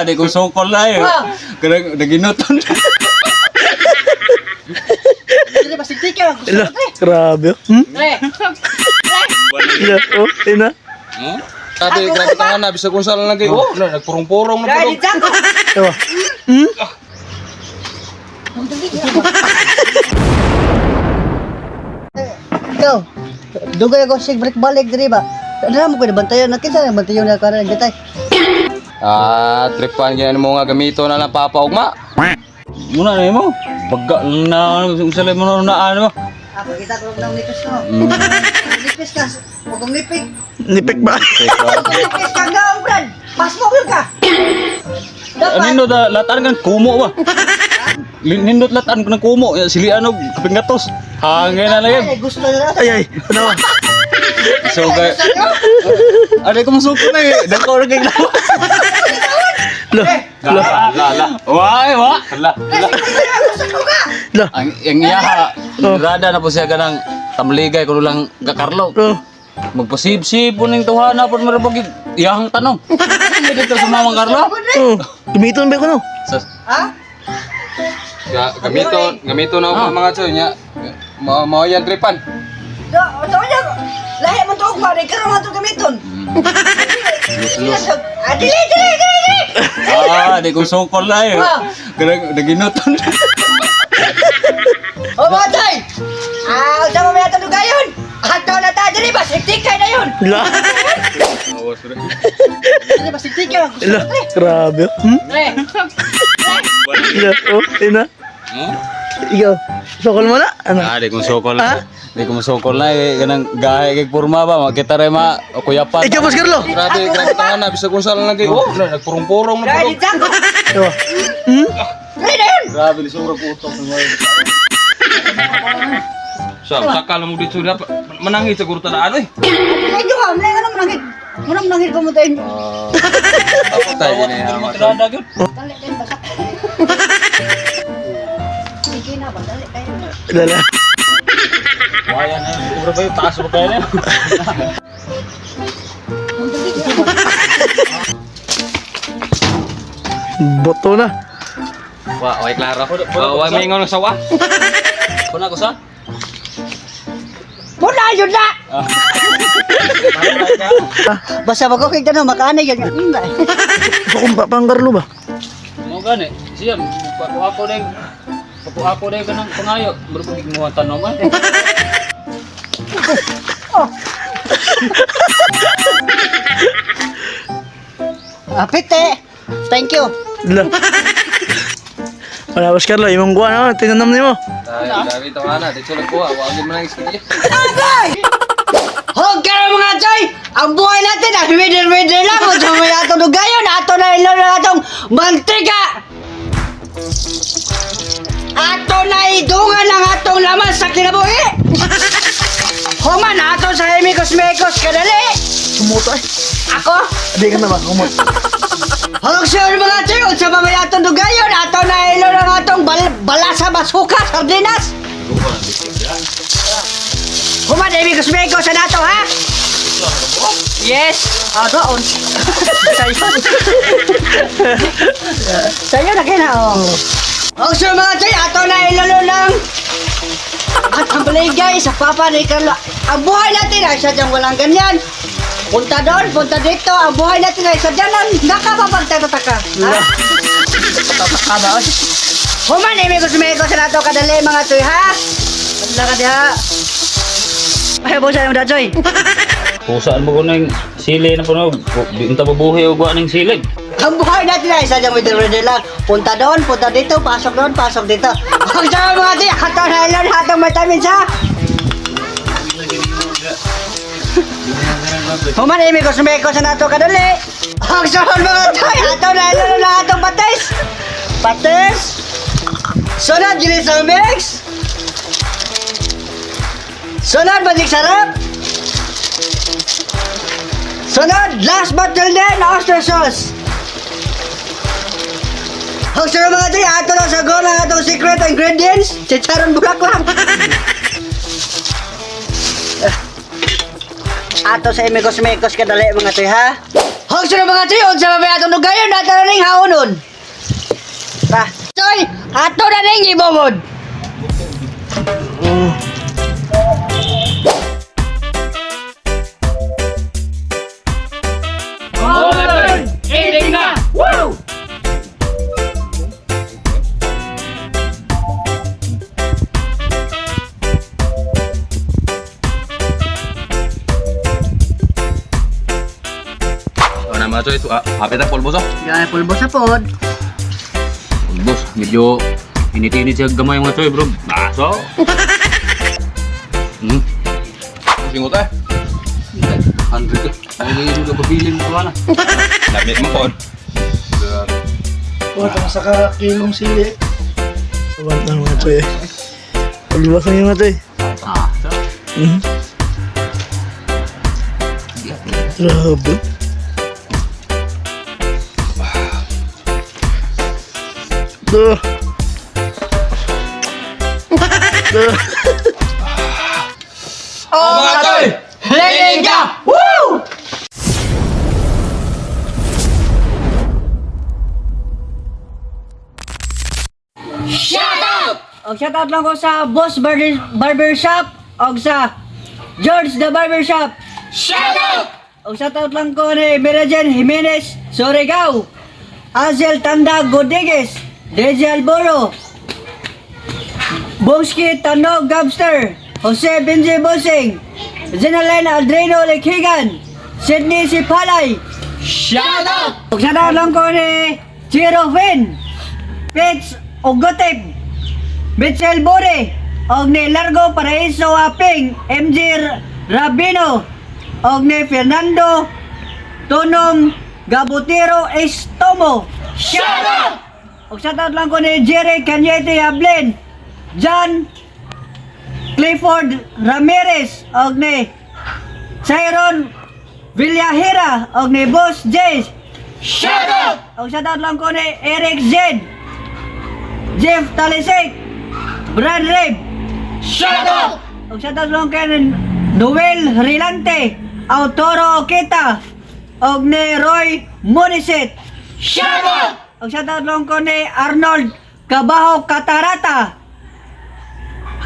di ko sokol na eh. Kadang naginuton. Dili basta tika gusto Ala, ko pre. grabe. Pre. Ila, oh, ina. Sabi, grabe ka na, bisa kung saan lagi. Oh, nagpurong-purong na Dali pulog. dako. Ewa. Ikaw. Dugay ako sig break balik diri ba. Ano mo ko bantayan na kinsa bantayan na karon gitay. Tripan ganyan mo nga gamito na lang papaugma. Muna na mo. Pagka na usalay mo na ano. Ako kita ko nang nipis ko. Nipis ka. Huwag kong nipik. Nipik ba? Nipis ka gaong brad. Pas mo ka. Nindot latan kan kumo ba? Nindot latan kan kumo. Silian og kapingatos. Hangin na lang. Ay gusto na. Ay, ano? So kay Ada ko masuko na eh. Dako ra kay lawa. La. Wa. La. La. Ang iya rada na po siya kanang tamligay kuno lang gakarlo. Oh. Magpasib-sib po ning tuhana po marabag iyang tanong. Dito sa Mamang Carlo. Oh. Gamiton ba ko no? Ha? Gamito na ako mga tsoy niya. Mao yan tripan. Do niya. Lahi man to ugma rin karon man to gamiton. Dili. Di ko sokol na eh. Kadang naginuton. O mga tay! Sama mo yata dugayon! Ataw na ta, dili ba? Siktikay na yun! La. Dili ba? Siktikay lang gusto La, ko, pre! grabe. Pre! Ila, oh, ina. Ikaw, sokol mo na? Ano? Di ko sokol Ha? na. Di ko sokol na eh. Kanang gahe kay porma ba? Makita rin kuyapan. Ikaw, Boss Carlo. Grabe ka na, bisa kung saan lagi. Oh, nagpurong-purong na Dali pulog. dako! Ewa. Dali na yun! Grabe ni surag utok ng mga. Sakal mo dito dapat menangis siguro tadaan eh. Ay, duha! Muna ka na manangit! Muna manangit pa mo tayo! Patay gini ya. Trada gyud. Dali tayo basak! Sige na ba? Dali tayo! Lala. Waya na. Ura ba yung taas mo kaya na? Boto na. Wah, oy klaro. Wah, mingon ng sawa. Kuna ko sa? Muna yun na! Basta ba ko kay tanong, makaanay yan. Hindi. Gusto kong pang Carlo ba? Mo gani. Siya ako ding kanang pangayo. Murag mo tanong man. Pite! Thank you! La. Wala, Boss Carlo, imong guwan na, tinanam niyo mo. Ay, grabe to ana, dito lang ko. Wag mo nang iskilya. Huwag ka na mga choy! Ang buhay natin, midil-midil lang. Kung sumay atong dugayon, ato na ilaw na atong mantika! Ato na idungan ang atong laman sa kinabuhi! Human, ato sa himikos-mikos kadali! Sumuto ay. Ako? Hindi ka na ba, kumot. Huwag sure mga choy, kung sa mamay atong dugayon, ato na ilaw ng atong balasa basuka, sardinas! Human, himikos-mikos sa nato, ha? Yes! Doon. Sa'yo na kina, oh. Oh, sure mga choy, ato na ilalo lang. At ang baligay sa papa ni Carlo. Ang buhay natin ay sadyang walang ganyan. Punta doon, punta dito. Ang buhay natin ay sadyang nakapapagtataka. Ha? Tataka ba? Human, imigos-migos na nato kadali mga choy, ha? Adla ka diha. Ay, busa yung dachoy. Kusaan mo ko ng sili na puno. Di unta mabuhi og wa ning silig. Ang buhay natin ay sadyang widil-widil lang. Punta doon, punta dito, pasok doon, pasok dito. Ang sarap mga tiyo, hatang nylon, hatang vitamins ha. Human, imikos-mikos na nato kadali. Ang sarap mga tiyo, hatang nylon na hatang patis. Patis. Sunod, gilis ang mix. Sunod, magic sarap. Sunod, last but till then, oyster sauce. Ang sarap mga tiyo, ato lang sa goal ang atong secret ingredients. Chicharon bulaklak. Ato sa imikos-mikos kadali mga tiyo ha. Hog sa mga Choy, og sa mga atong dugayon nato na ning haonon. Ta, Choy, ato na ning ibogod. O na mga choy, hapit ang pulbos oh. Yan pulbo sa pod. Boss, medyo init-init siya gamay mga choy, bro. Baso. Singot eh. 100 ka. Ay, hindi ka pabilin mo na. Lamit mo pod. Wala sa kakilong sili. Wala na mga choy. Pulbos na yung mga choy. Grabe. Duh. Duh. Oh, mga Choy! Lelenga! Woo! Og shout out lang ko sa Boss Barbershop og sa George the Barbershop. Shout out! Og shout out lang ko ni Mirajan Jimenez Surigao, Azel Tanda Godiguez, Deji Alboro, Bongski Tanog Gabster, Jose Benji Bosing, Zenaline Adreno Lekhigan, Sydney Sipalay. Shout out! Og shout out lang ko ni Chiro Fin, Pets Ogotep, Mitchell Bore, og ni Largo Paraiso Aping, MJ Rabino, og ni Fernando Tonom Gabutiro Estomo. Shout out! Og shout out lang ko ni Jerry Cañete Ablin, John Clifford Ramirez, og ni Cyron Villahira, og ni Boss Jace. Shout out! Og shout out lang ko ni Eric Zed, Jeff Talisek, Brad Reb. Shout out! Og shout out lang kay Noel Rilante, Autoro Okita, og ni Roy Moniset. Shout out! Og shout out lang ko ni Arnold Cabaho Catarata,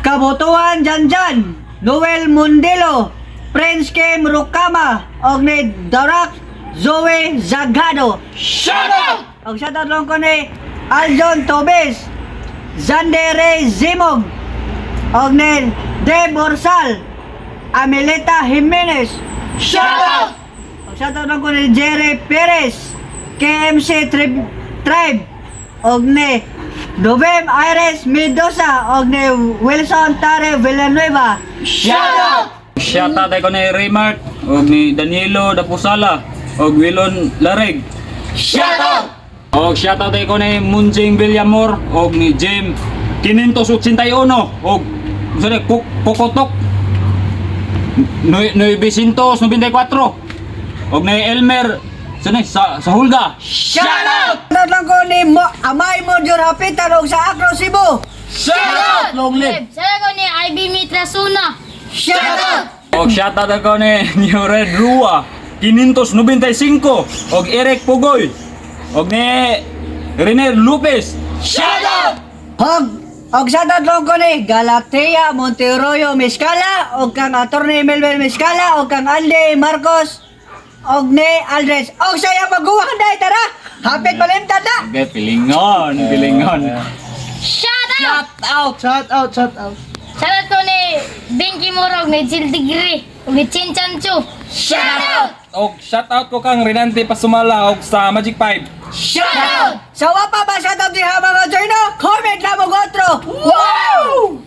Kabutuan Janjan, Noel Mundelo, Prince Kim Rukama, og ni Darak Zoe Zagado. Shout out! Og shout out lang ko ni Aljon Tobes, Zandere Zimog, og ni Deb Orsal, Amelita Jimenez. Shout out! Og shout out lang ko ni Jerry Perez, KMC Tribe, og ni Dovem Aires Mendoza, og ni Wilson Tare Villanueva. Shout out! Shout out ko ni Raymart, og ni Danilo Dapusala, og Wilon Lareg. Shout out! Og shout out ko ni Munjing Villamor, og ni Jim 581, og sorry, Kokotok 994, og ni Elmer sa Hulga. Shout out! Shout lang ko ni Amay Modjor Hapitan og sa Acro Cebu. Shout out! Long live. Saya ko ni IB Mitra Suna. Shout out! Og shout out ko ni New Red Rua 595, og Eric Pugoy, og ni Rene Lopez. Shout out! Og shout out lang ko ni Galatea Monteroyo Mezcala, og kang Attorney Melvin Mezcala, og kang Alde Marcos, og ni Aldres. Og saya pagguwang day, tara! Hapit palimtan na! Okay, pilingon. Shout out! Shout out. Shout ko ni Benji Morog, ni Jill Degree, ni Chin Chanchu. Shout out! Og shout out ko kang Renante Pasumala og sa Magic 5. Shout out! Sa wapa ba shout out diha mga Joyno? Comment lang mo gotro! Wow!